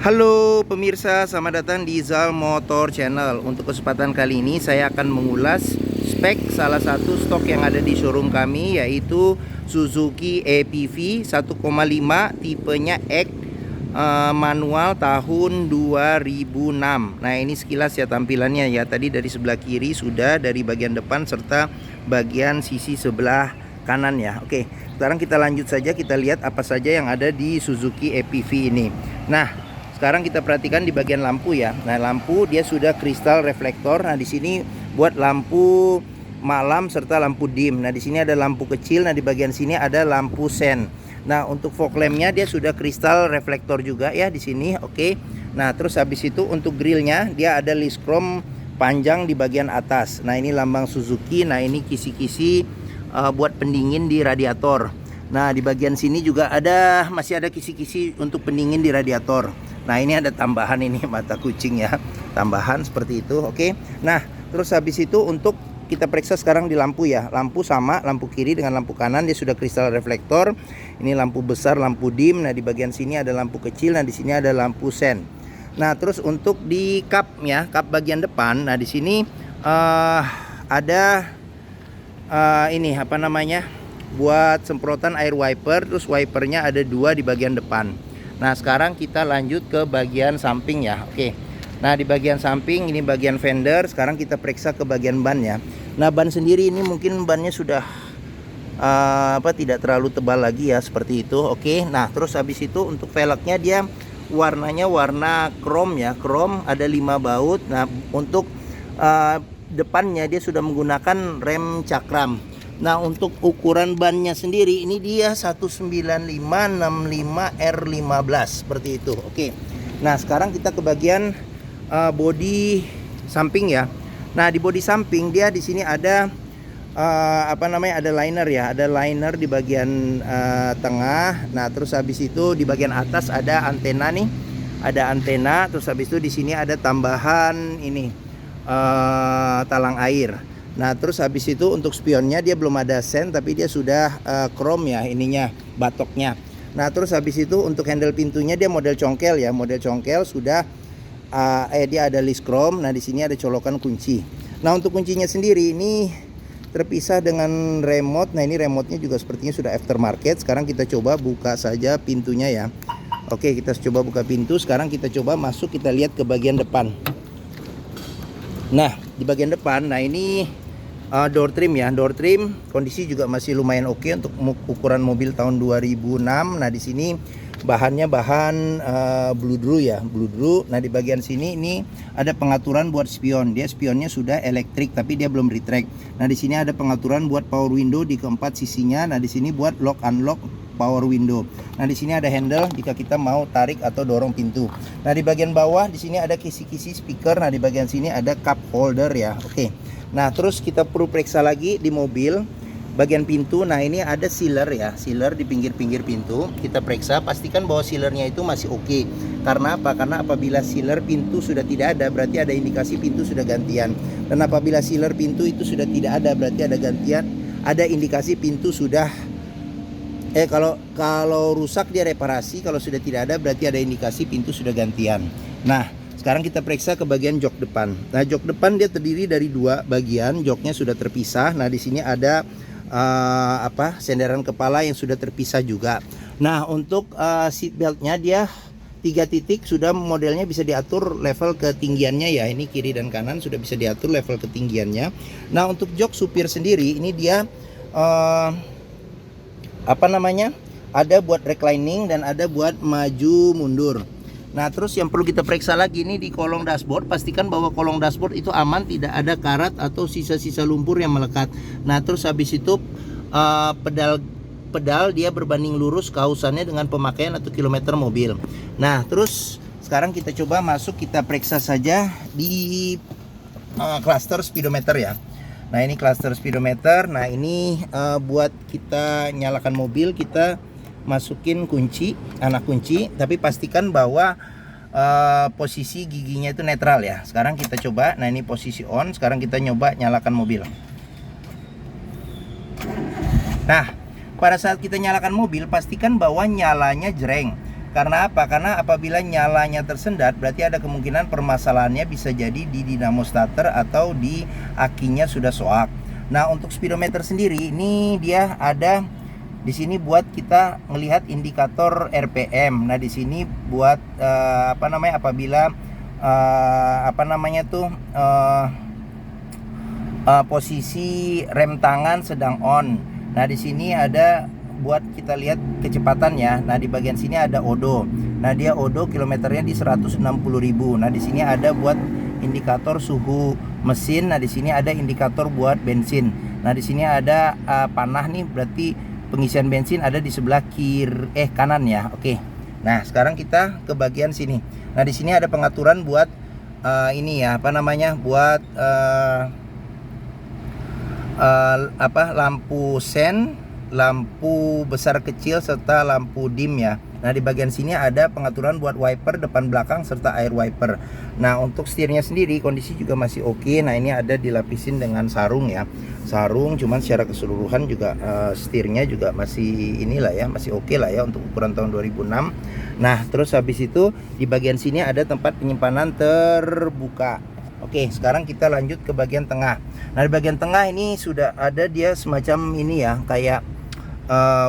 Halo pemirsa, selamat datang di Zal Motor Channel. Untuk kesempatan kali ini saya akan mengulas spek salah satu stok yang ada di showroom kami, yaitu Suzuki APV 1,5 tipenya X manual tahun 2006. Nah, ini sekilas ya tampilannya ya. Tadi dari sebelah kiri sudah, dari bagian depan serta bagian sisi sebelah kanan ya. Oke, sekarang kita lanjut saja, kita lihat apa saja yang ada di Suzuki APV ini. Nah, sekarang kita perhatikan di bagian lampu ya. Nah, lampu dia sudah kristal reflektor. Nah, di sini buat lampu malam serta lampu dim. Nah, di sini ada lampu kecil. Nah, di bagian sini ada lampu sen. Nah, untuk fog lampnya dia sudah kristal reflektor juga ya di sini. Oke. Nah, terus habis itu untuk grillnya dia ada list chrome panjang di bagian atas. Nah, ini lambang Suzuki. Nah, ini kisi-kisi buat pendingin di radiator. Nah, di bagian sini juga masih ada kisi-kisi untuk pendingin di radiator. Nah, ini ada tambahan ini mata kucing ya, tambahan seperti itu. Oke. Nah, terus habis itu untuk kita periksa sekarang di lampu ya. Lampu sama, lampu kiri dengan lampu kanan dia sudah kristal reflektor. Ini lampu besar, lampu dim. Nah, di bagian sini ada lampu kecil. Nah, di sini ada lampu sen. Nah, terus untuk di kapnya, kap bagian depan. Nah, di sini ada ini apa namanya? Buat semprotan air wiper. Terus wipernya ada 2 di bagian depan. Nah, sekarang kita lanjut ke bagian samping ya. Oke. Nah, di bagian samping ini bagian fender. Sekarang kita periksa ke bagian ban ya. Nah, ban sendiri ini mungkin bannya sudah tidak terlalu tebal lagi ya, seperti itu. Oke. Nah, terus habis itu untuk velgnya dia warnanya warna chrome ya. Chrome ada 5 baut. Nah, untuk depannya dia sudah menggunakan rem cakram. Nah, untuk ukuran bannya sendiri ini dia 195/65 R15 seperti itu. Oke. Nah, sekarang kita ke bagian bodi samping ya. Nah, di bodi samping dia di sini ada ada liner ya. Ada liner di bagian tengah. Nah, terus habis itu di bagian atas ada antena nih. Ada antena, terus habis itu di sini ada tambahan ini talang air. Nah, terus habis itu untuk spionnya dia belum ada sen, tapi dia sudah chrome ya ininya, batoknya. Nah, terus habis itu untuk handle pintunya dia model congkel ya, model congkel sudah dia ada list chrome. Nah, di sini ada colokan kunci. Nah, untuk kuncinya sendiri ini terpisah dengan remote. Nah, ini remote-nya juga sepertinya sudah aftermarket. Sekarang kita coba buka saja pintunya ya. Oke, kita coba buka pintu. Sekarang kita coba masuk, kita lihat ke bagian depan. Nah, di bagian depan, nah ini door trim ya. Door trim kondisi juga masih lumayan oke untuk ukuran mobil tahun 2006. Nah, di sini bahannya bahan bludru ya, bludru. Nah, di bagian sini ini ada pengaturan buat spion. Dia spionnya sudah elektrik tapi dia belum retract. Nah, di sini ada pengaturan buat power window di keempat sisinya. Nah, di sini buat lock unlock power window. Nah, di sini ada handle jika kita mau tarik atau dorong pintu. Nah, di bagian bawah di sini ada kisi-kisi speaker. Nah, di bagian sini ada cup holder ya. Oke. Nah, terus kita perlu periksa lagi di mobil bagian pintu. Nah, ini ada sealer ya, sealer di pinggir-pinggir pintu. Kita periksa, pastikan bahwa sealernya itu masih oke. Karena apa? Karena apabila sealer pintu sudah tidak ada, berarti ada indikasi pintu sudah gantian. Dan apabila sealer pintu itu sudah tidak ada, berarti ada gantian, ada indikasi pintu sudah kalau rusak dia reparasi, kalau sudah tidak ada berarti ada indikasi pintu sudah gantian. Nah, sekarang kita periksa ke bagian jok depan. Nah, jok depan dia terdiri dari 2 bagian, joknya sudah terpisah. Nah, di sini ada senderan kepala yang sudah terpisah juga. Nah, untuk seat beltnya dia 3 titik, sudah modelnya bisa diatur level ketinggiannya ya. Ini kiri dan kanan sudah bisa diatur level ketinggiannya. Nah, untuk jok supir sendiri ini dia ada buat reclining dan ada buat maju mundur. Nah, terus yang perlu kita periksa lagi ini di kolong dashboard, pastikan bahwa kolong dashboard itu aman, tidak ada karat atau sisa-sisa lumpur yang melekat. Nah, terus habis itu pedal dia berbanding lurus kehausannya dengan pemakaian atau kilometer mobil. Nah, terus sekarang kita coba masuk, kita periksa saja di cluster speedometer ya. Nah, ini cluster speedometer. Nah, ini buat kita nyalakan mobil, kita masukin kunci, anak kunci, tapi pastikan bahwa posisi giginya itu netral ya. Sekarang kita coba. Nah, ini posisi on. Sekarang kita nyoba nyalakan mobil. Nah, pada saat kita nyalakan mobil, pastikan bahwa nyalanya jreng. Karena apa? Karena apabila nyalanya tersendat, berarti ada kemungkinan permasalahannya bisa jadi di dinamo starter atau di akinya sudah soak. Nah, untuk speedometer sendiri ini dia ada di sini buat kita melihat indikator RPM. Nah, di sini buat apabila posisi rem tangan sedang on. Nah, di sini ada buat kita lihat kecepatannya. Nah, di bagian sini ada odo. Nah, dia odo kilometernya di 160.000. Nah, di sini ada buat indikator suhu mesin. Nah, di sini ada indikator buat bensin. Nah, di sini ada panah nih, berarti pengisian bensin ada di sebelah kanan ya. Oke. Nah, sekarang kita ke bagian sini. Nah, di sini ada pengaturan buat buat lampu sen, lampu besar kecil serta lampu dim ya. Nah, di bagian sini ada pengaturan buat wiper depan belakang serta air wiper. Nah, untuk setirnya sendiri kondisi juga masih oke. Nah, ini ada dilapisin dengan sarung ya. Sarung, cuman secara keseluruhan juga setirnya juga masih masih oke lah ya untuk ukuran tahun 2006. Nah, terus habis itu di bagian sini ada tempat penyimpanan terbuka. Oke, sekarang kita lanjut ke bagian tengah. Nah, di bagian tengah ini sudah ada dia semacam ini ya, kayak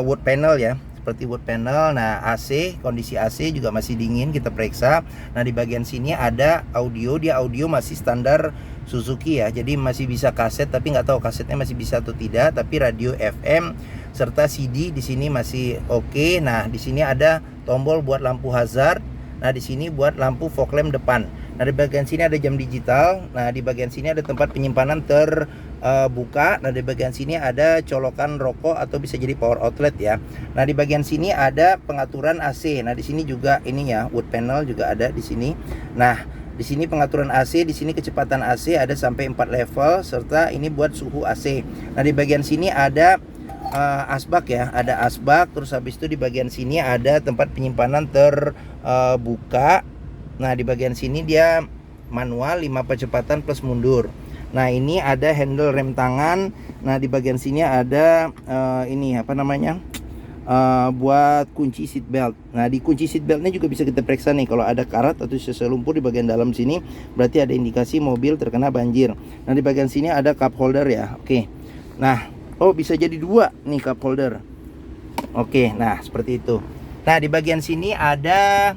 wood panel ya, seperti wood panel. Nah, AC, kondisi AC juga masih dingin, kita periksa. Nah, di bagian sini ada audio, dia audio masih standar Suzuki ya, jadi masih bisa kaset, tapi nggak tahu kasetnya masih bisa atau tidak. Tapi radio FM serta CD di sini masih oke. Nah, di sini ada tombol buat lampu hazard. Nah, di sini buat lampu fog lamp depan. Nah, di bagian sini ada jam digital. Nah, di bagian sini ada tempat penyimpanan terbuka. Nah, di bagian sini ada colokan rokok atau bisa jadi power outlet ya. Nah, di bagian sini ada pengaturan AC. Nah, di sini juga ini ya, wood panel juga ada di sini. Nah, di sini pengaturan AC, di sini kecepatan AC ada sampai 4 level serta ini buat suhu AC. Nah, di bagian sini ada asbak ya, ada asbak. Terus habis itu di bagian sini ada tempat penyimpanan terbuka. Nah, di bagian sini dia manual 5 percepatan plus mundur. Nah, ini ada handle rem tangan. Nah, di bagian sini ada buat kunci seat belt. Nah, di kunci seat beltnya juga bisa kita periksa nih, kalau ada karat atau sisa lumpur di bagian dalam sini berarti ada indikasi mobil terkena banjir. Nah, di bagian sini ada cup holder ya. Oke. Nah, bisa jadi 2 nih cup holder. Oke, nah seperti itu. Nah, di bagian sini ada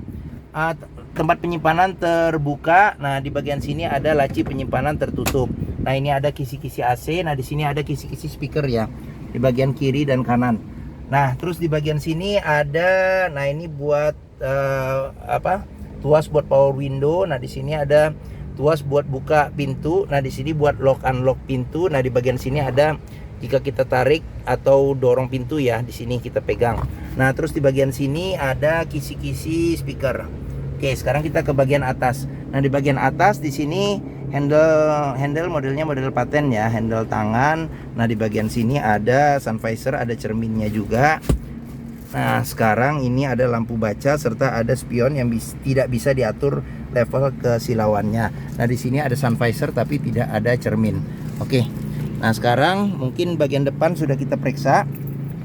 tempat penyimpanan terbuka. Nah, di bagian sini ada laci penyimpanan tertutup. Nah, ini ada kisi-kisi AC. Nah, di sini ada kisi-kisi speaker ya, di bagian kiri dan kanan. Nah, terus di bagian sini ada, nah ini buat tuas buat power window. Nah, di sini ada tuas buat buka pintu. Nah, di sini buat lock unlock pintu. Nah, di bagian sini ada jika kita tarik atau dorong pintu ya, di sini kita pegang. Nah, terus di bagian sini ada kisi-kisi speaker. Oke, sekarang kita ke bagian atas. Nah, di bagian atas di sini handle modelnya model paten ya, handle tangan. Nah, di bagian sini ada sun visor, ada cerminnya juga. Nah, sekarang ini ada lampu baca serta ada spion yang tidak bisa diatur level kesilauannya. Nah, di sini ada sun visor tapi tidak ada cermin. Oke. Nah, sekarang mungkin bagian depan sudah kita periksa.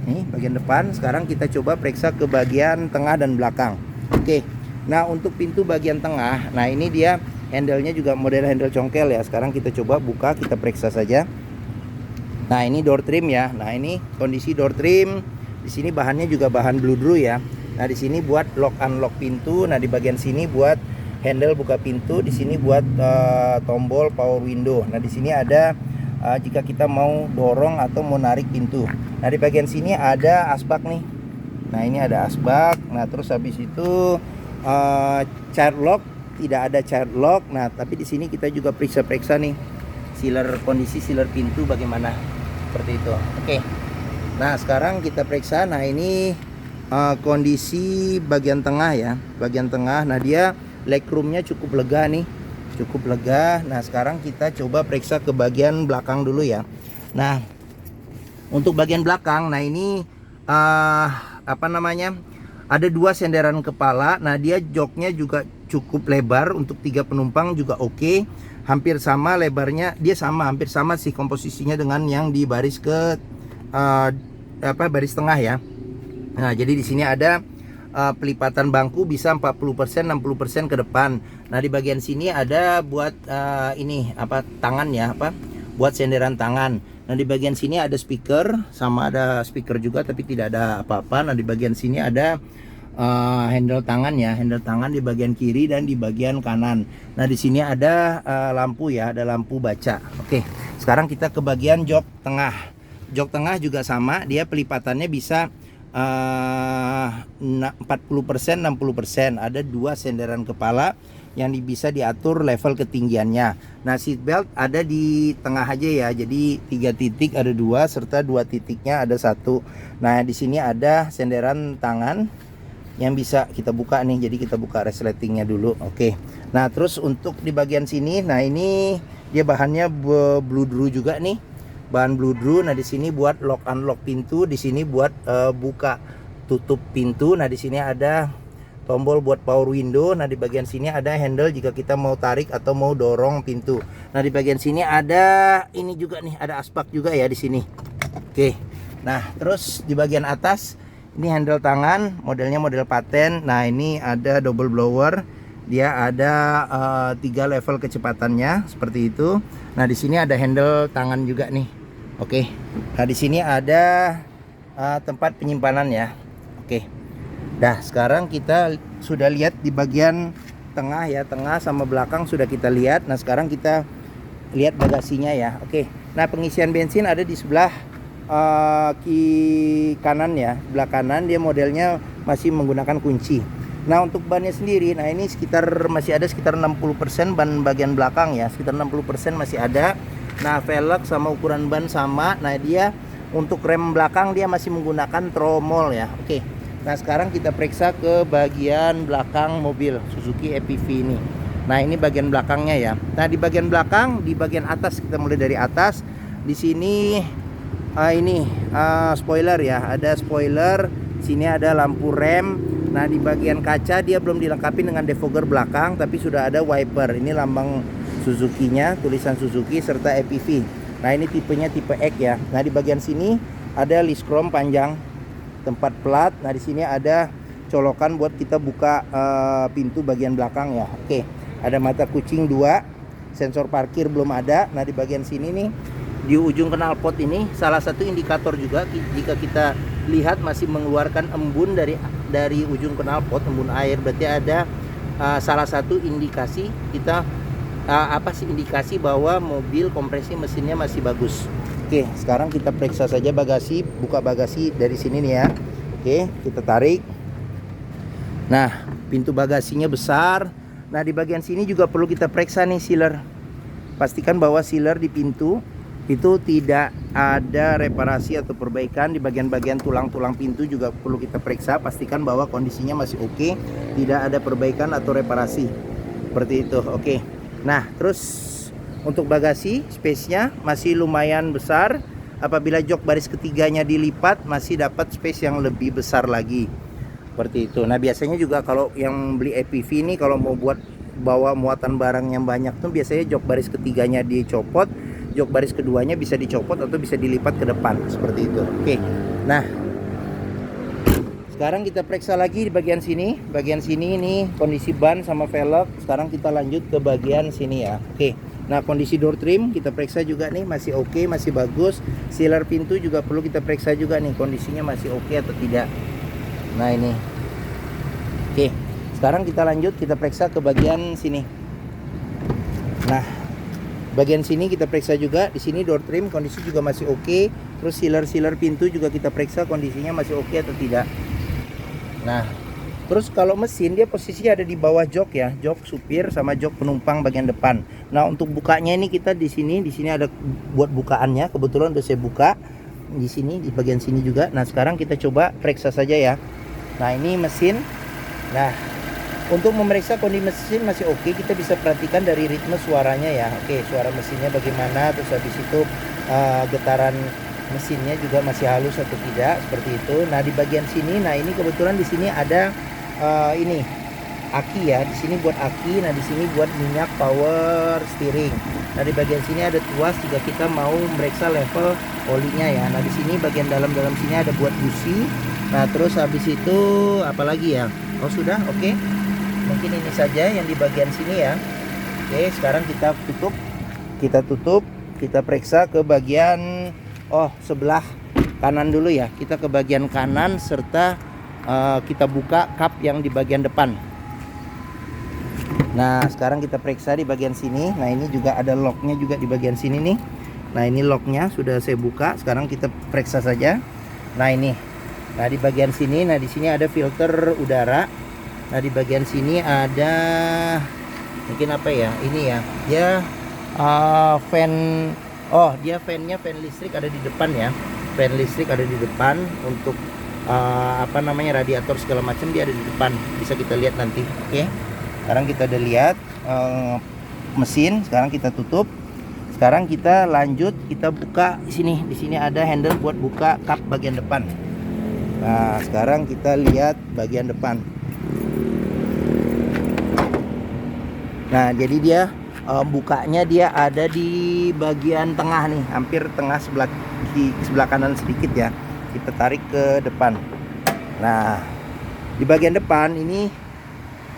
Nih, bagian depan. Sekarang kita coba periksa ke bagian tengah dan belakang. Oke. Nah, untuk pintu bagian tengah, nah ini dia handle-nya juga model handle congkel ya. Sekarang kita coba buka, kita periksa saja. Nah, ini door trim ya. Nah, ini kondisi door trim. Di sini bahannya juga bahan bludru ya. Nah, di sini buat lock unlock pintu. Nah, di bagian sini buat handle buka pintu. Di sini buat tombol power window. Nah, di sini ada jika kita mau dorong atau mau narik pintu. Nah, di bagian sini ada asbak nih. Nah, ini ada asbak. Nah, terus habis itu child lock, tidak ada child lock. Nah, tapi di sini kita juga periksa-periksa nih kondisi sealer pintu bagaimana, seperti itu. Oke. Nah, sekarang kita periksa. Nah, ini kondisi bagian tengah ya, bagian tengah. Nah, dia legroomnya cukup lega nih, cukup lega. Nah, sekarang kita coba periksa ke bagian belakang dulu ya. Nah, untuk bagian belakang, nah ini ada 2 senderan kepala. Nah, dia joknya juga cukup lebar, untuk 3 penumpang juga oke. Hampir sama lebarnya, dia hampir sama sih komposisinya dengan yang di baris baris tengah ya. Nah, jadi di sini ada pelipatan bangku bisa 40%, 60% ke depan. Nah di bagian sini ada buat ini apa, tangan ya, apa buat senderan tangan. Nah di bagian sini ada speaker, sama ada speaker juga tapi tidak ada apa-apa. Nah di bagian sini ada handle tangan ya, handle tangan di bagian kiri dan di bagian kanan. Nah di sini ada lampu ya, ada lampu baca. Oke, sekarang kita ke bagian jok tengah. Jok tengah juga sama, dia pelipatannya bisa 40%, 60%. Ada dua senderan kepala yang bisa diatur level ketinggiannya. Nah seat belt ada di tengah aja ya, jadi 3 titik ada 2 serta 2 titiknya ada 1. Nah di sini ada senderan tangan yang bisa kita buka nih, jadi kita buka resletingnya dulu. Oke, nah terus untuk di bagian sini, nah ini dia bahannya bludru juga nih, bahan bludru. Nah di sini buat lock unlock pintu, di sini buat buka tutup pintu. Nah di sini ada tombol buat power window. Nah di bagian sini ada handle jika kita mau tarik atau mau dorong pintu. Nah di bagian sini ada ini juga nih, ada asbak juga ya di sini. Oke, nah terus di bagian atas ini handle tangan, modelnya model paten. Nah ini ada double blower, dia ada 3 level kecepatannya seperti itu. Nah di sini ada handle tangan juga nih. Oke, nah di sini ada tempat penyimpanan ya. Oke, dah sekarang kita sudah lihat di bagian tengah ya, tengah sama belakang sudah kita lihat. Nah sekarang kita lihat bagasinya ya. Oke, nah pengisian bensin ada di sebelah kanan ya, sebelah kanan. Dia modelnya masih menggunakan kunci. Nah untuk bannya sendiri, nah ini masih ada sekitar 60% ban bagian belakang ya, sekitar 60% masih ada. Nah velg sama ukuran ban sama. Nah dia untuk rem belakang dia masih menggunakan tromol ya. Oke, nah sekarang kita periksa ke bagian belakang mobil Suzuki EPV ini. Nah ini bagian belakangnya ya. Nah di bagian belakang, di bagian atas, kita mulai dari atas. Di sini ini spoiler ya, ada spoiler. Sini ada lampu rem. Nah di bagian kaca dia belum dilengkapi dengan defogger belakang, tapi sudah ada wiper. Ini lambang Suzuki-nya, tulisan Suzuki serta EPV. Nah ini tipenya tipe X ya. Nah di bagian sini ada list chrome panjang, tempat plat. Nah di sini ada colokan buat kita buka pintu bagian belakang ya. Oke, ada mata kucing 2, sensor parkir belum ada. Nah di bagian sini nih, di ujung knalpot ini salah satu indikator juga, jika kita lihat masih mengeluarkan embun dari ujung knalpot, embun air, berarti ada salah satu indikasi kita indikasi bahwa mobil kompresi mesinnya masih bagus. Oke, sekarang kita periksa saja bagasi, buka bagasi dari sini nih ya. Oke, kita tarik. Nah, pintu bagasinya besar. Nah, di bagian sini juga perlu kita periksa nih sealer. Pastikan bahwa sealer di pintu itu tidak ada reparasi atau perbaikan. Di bagian-bagian tulang-tulang pintu juga perlu kita periksa, pastikan bahwa kondisinya masih oke, tidak ada perbaikan atau reparasi. Seperti itu. Oke. Nah, terus untuk bagasi space-nya masih lumayan besar. Apabila jok baris ketiganya dilipat, masih dapat space yang lebih besar lagi. Seperti itu. Nah, biasanya juga kalau yang beli EPV ini, kalau mau buat bawa muatan barang yang banyak tuh, biasanya jok baris ketiganya dicopot, jok baris keduanya bisa dicopot atau bisa dilipat ke depan. Seperti itu. Oke. Nah, sekarang kita periksa lagi di bagian sini. Bagian sini ini kondisi ban sama velg. Sekarang kita lanjut ke bagian sini ya. Oke. Nah, kondisi door trim kita periksa juga nih, masih oke, masih bagus. Sealer pintu juga perlu kita periksa juga nih, kondisinya masih oke atau tidak. Nah, ini. Oke. Sekarang kita lanjut, kita periksa ke bagian sini. Nah, bagian sini kita periksa juga. Di sini door trim kondisi juga masih oke. Terus sealer pintu juga kita periksa kondisinya masih oke atau tidak. Nah, terus kalau mesin dia posisinya ada di bawah jok ya, jok supir sama jok penumpang bagian depan. Nah, untuk bukanya ini kita di sini ada buat bukaannya. Kebetulan udah saya buka di sini, di bagian sini juga. Nah, sekarang kita coba periksa saja ya. Nah, ini mesin. Nah, untuk memeriksa kondisi mesin masih oke, kita bisa perhatikan dari ritme suaranya ya. Oke, suara mesinnya bagaimana, terus habis itu getaran mesinnya juga masih halus atau tidak, seperti itu. Nah, di bagian sini, nah ini kebetulan di sini ada ini aki ya. Di sini buat aki. Nah, di sini buat minyak power steering. Nah, di bagian sini ada tuas jika kita mau memeriksa level olinya ya. Nah, di sini bagian dalam sini ada buat busi. Nah, terus habis itu apa lagi ya? Oh, sudah. Oke. Mungkin ini saja yang di bagian sini ya. Oke, sekarang kita tutup. Kita periksa ke bagian sebelah kanan dulu ya. Kita ke bagian kanan serta kita buka kap yang di bagian depan. Nah, sekarang kita periksa di bagian sini. Nah, ini juga ada locknya juga di bagian sini nih. Nah, ini locknya sudah saya buka. Sekarang kita periksa saja. Nah, ini. Nah, di bagian sini, nah di sini ada filter udara. Nah, di bagian sini ada mungkin apa ya? Ini ya. Dia fan. Oh, dia fan listrik ada di depan ya. Fan listrik ada di depan untuk radiator segala macam dia ada di depan. Bisa kita lihat nanti. Oke. Sekarang kita udah lihat mesin. Sekarang kita tutup. Sekarang kita lanjut, kita buka di sini. Di sini ada handle buat buka kap bagian depan. Nah, sekarang kita lihat bagian depan. Nah, jadi dia bukanya dia ada di bagian tengah nih, hampir tengah sebelah kanan sedikit ya. Kita tarik ke depan. Nah, di bagian depan ini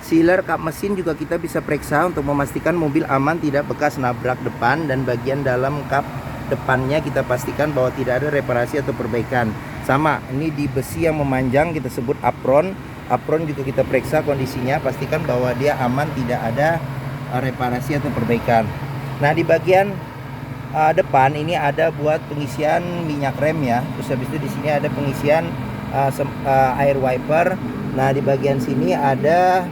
sealer kap mesin juga kita bisa periksa untuk memastikan mobil aman tidak bekas nabrak depan, dan bagian dalam kap depannya kita pastikan bahwa tidak ada reparasi atau perbaikan. Sama, ini di besi yang memanjang kita sebut apron. Apron juga kita periksa kondisinya, pastikan bahwa dia aman, tidak ada reparasi atau perbaikan. Nah, di bagian depan ini ada buat pengisian minyak rem ya. Terus habis itu di sini ada pengisian air wiper. Nah, di bagian sini ada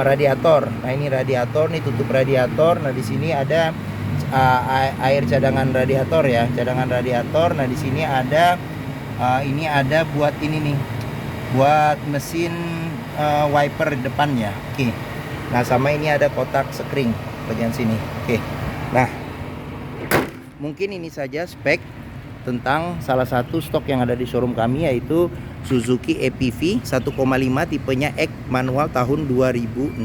radiator. Nah, ini radiator nih, tutup radiator. Nah, di sini ada air cadangan radiator ya, cadangan radiator. Nah, di sini ada ini ada buat ini nih, buat mesin wiper depannya. Oke. Nah, sama ini ada kotak sekring bagian sini. Oke. Nah, mungkin ini saja spek tentang salah satu stok yang ada di showroom kami, yaitu Suzuki APV 1,5 tipenya X manual tahun 2006.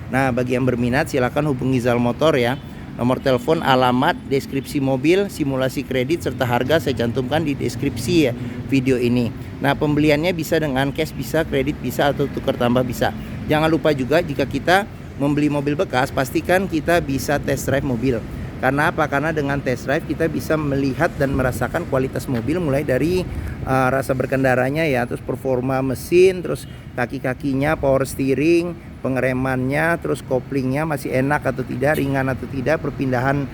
Nah, bagi yang berminat silakan hubungi Zal Motor ya. Nomor telepon, alamat, deskripsi mobil, simulasi kredit serta harga saya cantumkan di deskripsi ya video ini. Nah, pembeliannya bisa dengan cash, bisa kredit, bisa atau tukar tambah bisa. Jangan lupa juga jika kita membeli mobil bekas, pastikan kita bisa test drive mobil. Karena apa? Karena dengan test drive kita bisa melihat dan merasakan kualitas mobil, mulai dari rasa berkendaranya ya, terus performa mesin, terus kaki-kakinya, power steering, pengeremannya, terus koplingnya masih enak atau tidak, ringan atau tidak, perpindahan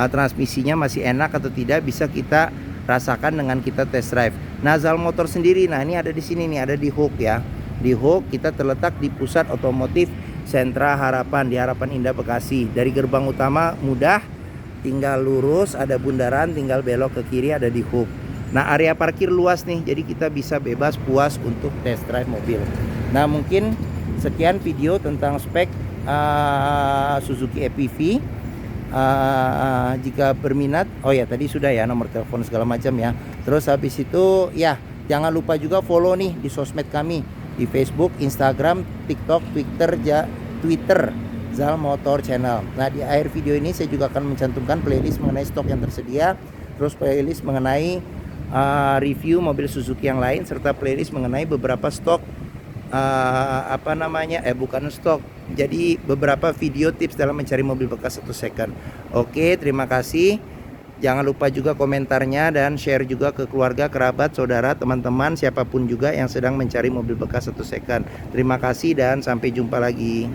transmisinya masih enak atau tidak, bisa kita rasakan dengan kita test drive. Nah, Zal Motor sendiri, nah ini ada di sini nih, ada di Hook ya. Di Hook kita terletak di pusat otomotif Sentra Harapan di Harapan Indah Bekasi. Dari gerbang utama mudah, tinggal lurus, ada bundaran, tinggal belok ke kiri, ada di Hook. Nah, area parkir luas nih, jadi kita bisa bebas puas untuk test drive mobil. Nah, mungkin sekian video tentang spek Suzuki APV. Jika berminat, oh ya tadi sudah ya, nomor telepon segala macam ya. Terus habis itu ya, jangan lupa juga follow nih di sosmed kami, di Facebook, Instagram, TikTok, Twitter Zal Motor Channel. Nah, di akhir video ini saya juga akan mencantumkan playlist mengenai stok yang tersedia, terus playlist mengenai review mobil Suzuki yang lain, serta playlist mengenai beberapa stok bukan stok, jadi beberapa video tips dalam mencari mobil bekas atau second. Oke, terima kasih. Jangan lupa juga komentarnya dan share juga ke keluarga, kerabat, saudara, teman-teman, siapapun juga yang sedang mencari mobil bekas atau second. Terima kasih dan sampai jumpa lagi.